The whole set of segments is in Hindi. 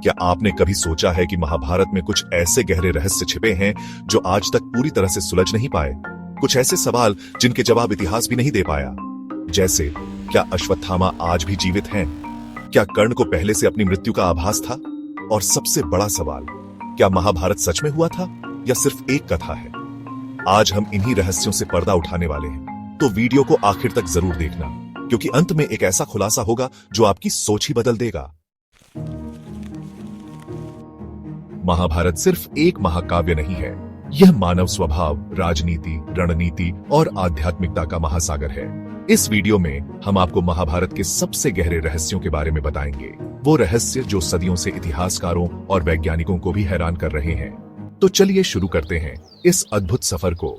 क्या आपने कभी सोचा है कि महाभारत में कुछ ऐसे गहरे रहस्य छिपे हैं जो आज तक पूरी तरह से सुलझ नहीं पाए? कुछ ऐसे सवाल जिनके जवाब इतिहास भी नहीं दे पाया। जैसे, क्या अश्वत्थामा आज भी जीवित हैं? क्या कर्ण को पहले से अपनी मृत्यु का आभास था? और सबसे बड़ा सवाल, क्या महाभारत सच में हुआ था या सिर्फ एक कथा है? आज हम इन्हीं रहस्यों से पर्दा उठाने वाले हैं, तो वीडियो को आखिर तक जरूर देखना, क्योंकि अंत में एक ऐसा खुलासा होगा जो आपकी सोच ही बदल देगा। महाभारत सिर्फ एक महाकाव्य नहीं है, यह मानव स्वभाव, राजनीति, रणनीति और आध्यात्मिकता का महासागर है। इस वीडियो में हम आपको महाभारत के सबसे गहरे रहस्यों के बारे में बताएंगे, वो रहस्य जो सदियों से इतिहासकारों और वैज्ञानिकों को भी हैरान कर रहे हैं। तो चलिए शुरू करते हैं इस अद्भुत सफर को।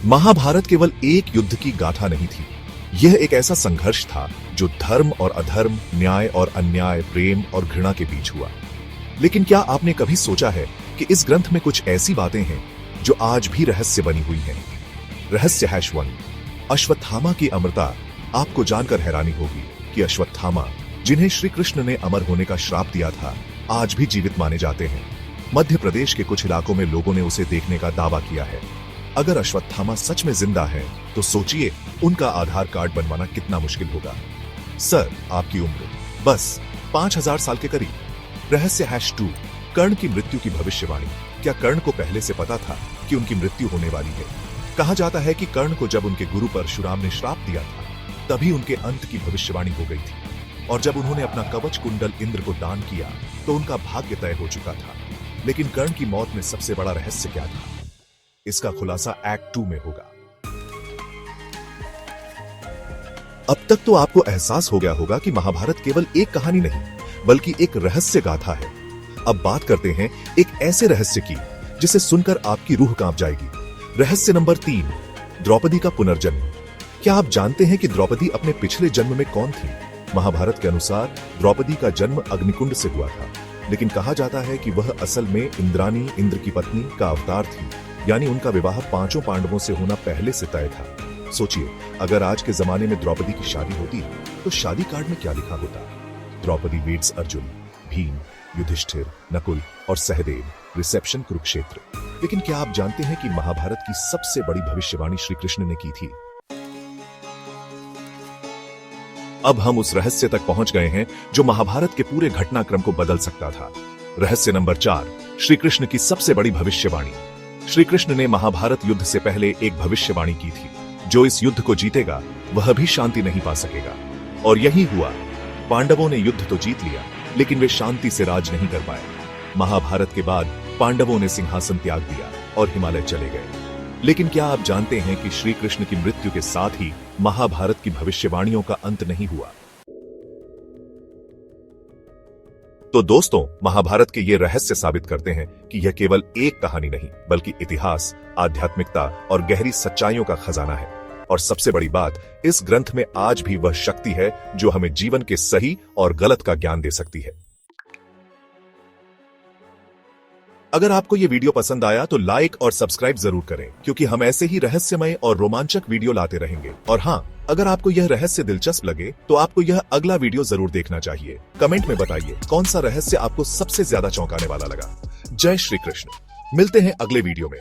महाभारत केवल एक युद्ध की गाथा नहीं थी, यह एक ऐसा संघर्ष था जो धर्म और अधर्म, न्याय और अन्याय, प्रेम और घृणा के बीच हुआ। लेकिन क्या आपने कभी सोचा है कि इस ग्रंथ में कुछ ऐसी बातें हैं जो आज भी रहस्य बनी हुई हैं? रहस्य #1, अश्वत्थामा की अमरता। आपको जानकर हैरानी होगी कि अश्वत्थामा, जिन्हें श्री कृष्ण ने अमर होने का श्राप दिया था, आज भी जीवित माने जाते हैं। मध्य प्रदेश के कुछ इलाकों में लोगों ने उसे देखने का दावा किया है। अगर अश्वत्थामा सच में जिंदा है, तो सोचिए उनका आधार कार्ड बनवाना कितना मुश्किल होगा। सर, आपकी उम्र बस 5000 साल के करीब। रहस्य #2, कर्ण की मृत्यु की भविष्यवाणी। क्या कर्ण को पहले से पता था कि उनकी मृत्यु होने वाली है? कहा जाता है कि कर्ण को जब उनके गुरु परशुराम ने श्राप दिया था, तभी उनके अंत की भविष्यवाणी हो गई थी, और जब उन्होंने अपना कवच कुंडल इंद्र को दान किया तो उनका भाग्य तय हो चुका था। लेकिन कर्ण की मौत में सबसे बड़ा रहस्य क्या था? इसका खुलासा एक्ट 2 में होगा। अब तक तो आपको एहसास हो गया होगा कि महाभारत केवल एक कहानी नहीं, बल्कि एक रहस्य गाथा है। अब बात करते हैं एक ऐसे रहस्य की जिसे सुनकर आपकी रूह कांप जाएगी। रहस्य नंबर 3, द्रौपदी का पुनर्जन्म। क्या आप जानते हैं कि द्रौपदी अपने पिछले जन्म में कौन थी? महाभारत के अनुसार द्रौपदी का जन्म अग्निकुंड से हुआ था, लेकिन कहा जाता है कि वह असल में इंद्रानी, इंद्र की पत्नी का अवतार थी। यानी उनका विवाह 5 पांडवों से होना पहले से तय था। सोचिए, अगर आज के जमाने में द्रौपदी की शादी होती तो शादी कार्ड में क्या लिखा होता? द्रौपदी वेट्स अर्जुन, भीम, युधिष्ठिर, नकुल और सहदेव, रिसेप्शन कुरुक्षेत्र। लेकिन क्या आप जानते हैं कि महाभारत की सबसे बड़ी भविष्यवाणी श्री कृष्ण ने की थी? अब हम उस रहस्य तक पहुंच गए हैं जो महाभारत के पूरे घटनाक्रम को बदल सकता था। रहस्य नंबर 4, श्री कृष्ण की सबसे बड़ी भविष्यवाणी। श्री कृष्ण ने महाभारत युद्ध से पहले एक भविष्यवाणी की थी, जो इस युद्ध को जीतेगा वह भी शांति नहीं पा सकेगा। और यही हुआ। पांडवों ने युद्ध तो जीत लिया, लेकिन वे शांति से राज नहीं कर पाए। महाभारत के बाद पांडवों ने सिंहासन त्याग दिया और हिमालय चले गए। लेकिन क्या आप जानते हैं कि श्री कृष्ण की मृत्यु के साथ ही महाभारत की भविष्यवाणियों का अंत नहीं हुआ? तो दोस्तों, महाभारत के ये रहस्य साबित करते हैं कि यह केवल एक कहानी नहीं, बल्कि इतिहास, आध्यात्मिकता और गहरी सच्चाइयों का खजाना है। और सबसे बड़ी बात, इस ग्रंथ में आज भी वह शक्ति है जो हमें जीवन के सही और गलत का ज्ञान दे सकती है। अगर आपको यह वीडियो पसंद आया तो लाइक और सब्सक्राइब जरूर करें, क्योंकि हम ऐसे ही रहस्यमय और रोमांचक वीडियो लाते रहेंगे। और हाँ, अगर आपको यह रहस्य दिलचस्प लगे तो आपको यह अगला वीडियो जरूर देखना चाहिए। कमेंट में बताइए कौन सा रहस्य आपको सबसे ज्यादा चौंकाने वाला लगा। जय श्री कृष्ण। मिलते हैं अगले वीडियो में।